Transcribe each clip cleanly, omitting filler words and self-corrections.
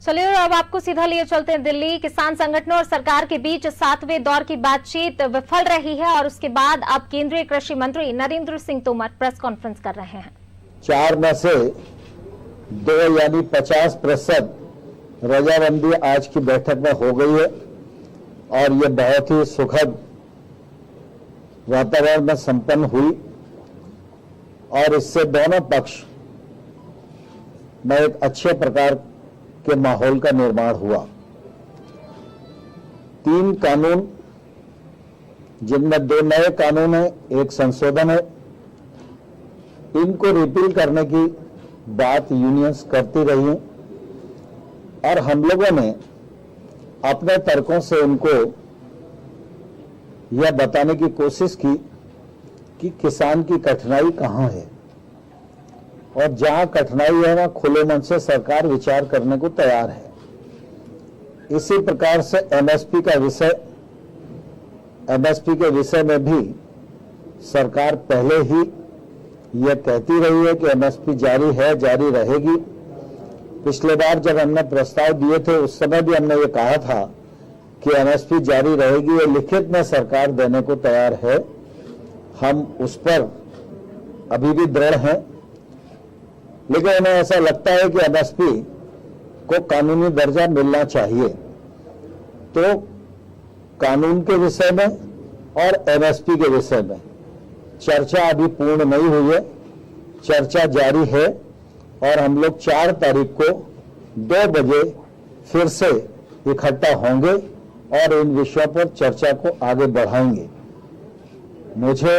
चलिए और अब आपको सीधा लिए चलते हैं दिल्ली। किसान संगठनों और सरकार के बीच 7वें दौर की बातचीत विफल रही है और उसके बाद अब केंद्रीय कृषि मंत्री नरेंद्र सिंह तोमर प्रेस कॉन्फ्रेंस कर रहे हैं। 4 में से 2 यानी 50% रजामंदी आज की बैठक में हो गई है और ये बहुत ही सुखद वातावरण में संपन्न हुई और इससे दोनों पक्ष में एक अच्छे प्रकार के माहौल का निर्माण हुआ। 3 कानून, जिनमें 2 नए कानून हैं, 1 संशोधन है, इनको रिपील करने की बात यूनियंस करती रही हैं और हम लोगों ने अपने तर्कों से उनको यह बताने की कोशिश की कि किसान की कठिनाई कहां है और जहां कठिनाई है वहां खुले मन से सरकार विचार करने को तैयार है। इसी प्रकार से एमएसपी के विषय में भी सरकार पहले ही यह कहती रही है कि एमएसपी जारी है, जारी रहेगी। पिछले बार जब हमने प्रस्ताव दिए थे उस समय भी हमने ये कहा था कि एमएसपी जारी रहेगी, ये लिखित में सरकार देने को तैयार है। हम उस पर अभी भी दृढ़ हैं, लेकिन हमें ऐसा लगता है कि एमएसपी को कानूनी दर्जा मिलना चाहिए। तो कानून के विषय में और एमएसपी के विषय में चर्चा अभी पूर्ण नहीं हुई है, चर्चा जारी है और हम लोग 4 तारीख को 2 बजे फिर से इकट्ठा होंगे और इन विषयों पर चर्चा को आगे बढ़ाएंगे। मुझे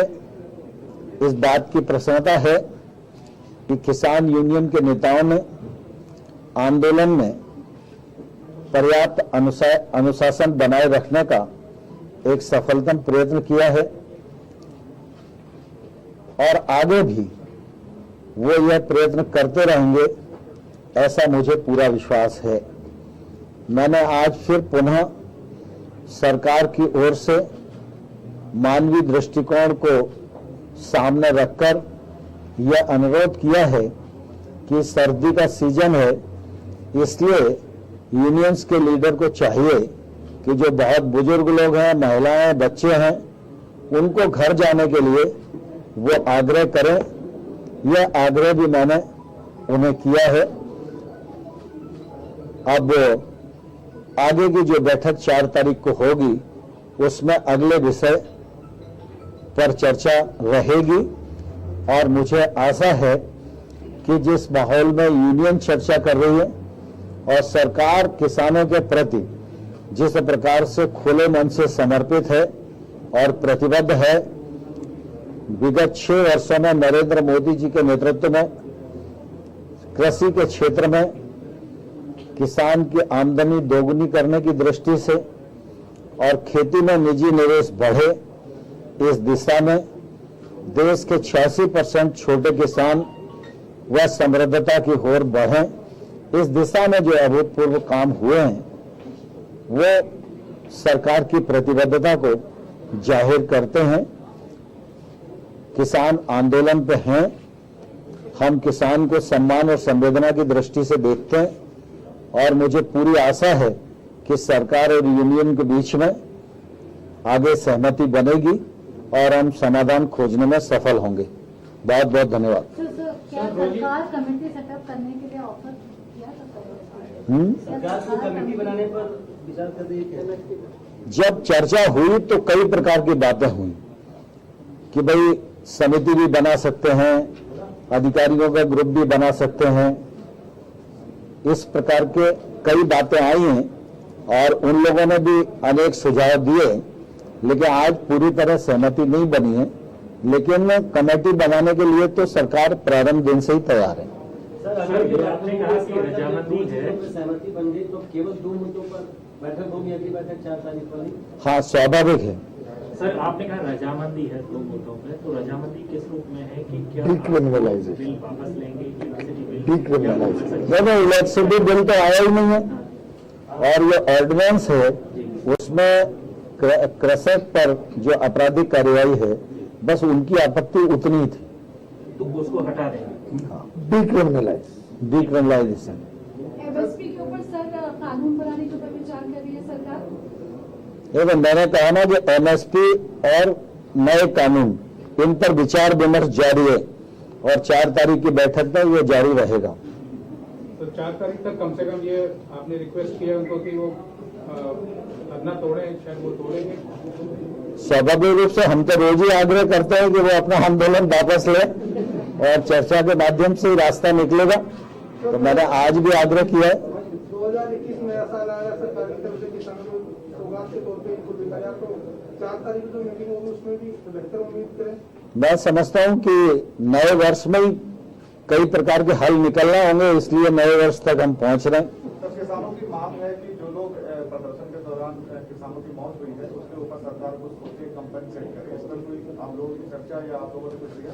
इस बात की प्रसन्नता है कि किसान यूनियन के नेताओं ने आंदोलन में पर्याप्त अनुशासन बनाए रखने का एक सफलतम प्रयत्न किया है और आगे भी वो यह प्रयत्न करते रहेंगे, ऐसा मुझे पूरा विश्वास है। मैंने आज फिर पुनः सरकार की ओर से मानवीय दृष्टिकोण को सामने रखकर यह अनुरोध किया है कि सर्दी का सीजन है, इसलिए यूनियंस के लीडर को चाहिए कि जो बहुत बुजुर्ग लोग हैं, महिलाएं, बच्चे हैं, उनको घर जाने के लिए वो आग्रह करें। यह आग्रह भी मैंने उन्हें किया है। अब आगे की जो बैठक 4 तारीख को होगी उसमें अगले विषय पर चर्चा रहेगी और मुझे आशा है कि जिस माहौल में यूनियन चर्चा कर रही है और सरकार किसानों के प्रति जिस प्रकार से खुले मन से समर्पित है और प्रतिबद्ध है, विगत 6 वर्षों में नरेंद्र मोदी जी के नेतृत्व में कृषि के क्षेत्र में किसान की आमदनी दोगुनी करने की दृष्टि से और खेती में निजी निवेश बढ़े, इस दिशा में देश के 86% छोटे किसान व समृद्धता की ओर बढ़े, इस दिशा में जो अभूतपूर्व काम हुए हैं वो सरकार की प्रतिबद्धता को जाहिर करते हैं। किसान आंदोलन पे हैं, हम किसान को सम्मान और संवेदना की दृष्टि से देखते हैं और मुझे पूरी आशा है कि सरकार और यूनियन के बीच में आगे सहमति बनेगी और हम समाधान खोजने में सफल होंगे। बहुत बहुत धन्यवाद। क्या सरकार कमेटी सेटअप करने के लिए ऑफर किया सरकार को कमेटी बनाने पर विचार कर रही है? जब चर्चा हुई तो कई प्रकार की बातें हुई कि भाई समिति भी बना सकते हैं, अधिकारियों का ग्रुप भी बना सकते हैं, इस प्रकार के कई बातें आई हैं और उन लोगों ने भी अनेक सुझाव दिए, लेकिन आज पूरी तरह सहमति नहीं बनी है। लेकिन कमेटी बनाने के लिए तो सरकार प्रारंभ दिन से ही तैयार है। सर, अगर आपने कहा कि रजामंदी है, सहमति बन गई तो केवल 2 मुद्दों पर बैठक होगी, अगली बैठक 4 तारीख वाली? हाँ, स्वाभाविक है। सर, आपने कहा रजामंदी है 2 मुद्दों पे, तो रजामंदी किस रूप में है कि क्या डिक्रिमिनलाइजेशन बिल वापस लेंगे कि इलेक्ट्रिसिटी बिल? डिक्रिमिनलाइजेशन नहीं, इलेक्ट्रिसिटी बिल तो आया ही नहीं है और ये ऑर्डिनेंस है, उसमें कृषक पर जो आपराधिक कार्यवाही है बस उनकी आपत्ति उतनी थी, तो उसको हटा देंगे। डिक्रिमिनलाइजेशन। एमएसपी के ऊपर सर कानून बनाने के ऊपर विचार कर रही है सरकार? देखो, मैंने कहा ना कि एमएसपी और नए कानून, इन पर विचार विमर्श जारी है और 4 तारीख की बैठक में ये जारी रहेगा। तो 4 तारीख तक कम से कम ये आपने रिक्वेस्ट किया उनको कि वो धरना तोड़े, शायद वो तोड़ेंगे। स्वाभाविक रूप से हम तो रोज ही आग्रह करते हैं कि वो अपना आंदोलन वापस ले और चर्चा के माध्यम से ही रास्ता निकलेगा। तो मैंने आज भी आग्रह किया है। 2021 में ऐसा नया सरकार की तरफ से किसानों को सौगात के तौर पे इनको दिया गया, तो 4 तारीख को जो मीटिंग होगी उसमें भी बेहतर उम्मीद करें। मैं समझता हूं कि नए वर्ष में ही कई प्रकार के हल निकलना होंगे, इसलिए नए वर्ष तक हम पहुंच रहे हैं। तो किसानों की मांग है कि जो लोग प्रदर्शन के दौरान किसानों की मौत हुई है उसके ऊपर सरकार को सोचे कंपनसेट करे। इस पर कोई आप लोगों की चर्चा या आप लोगों ने कुछ किया?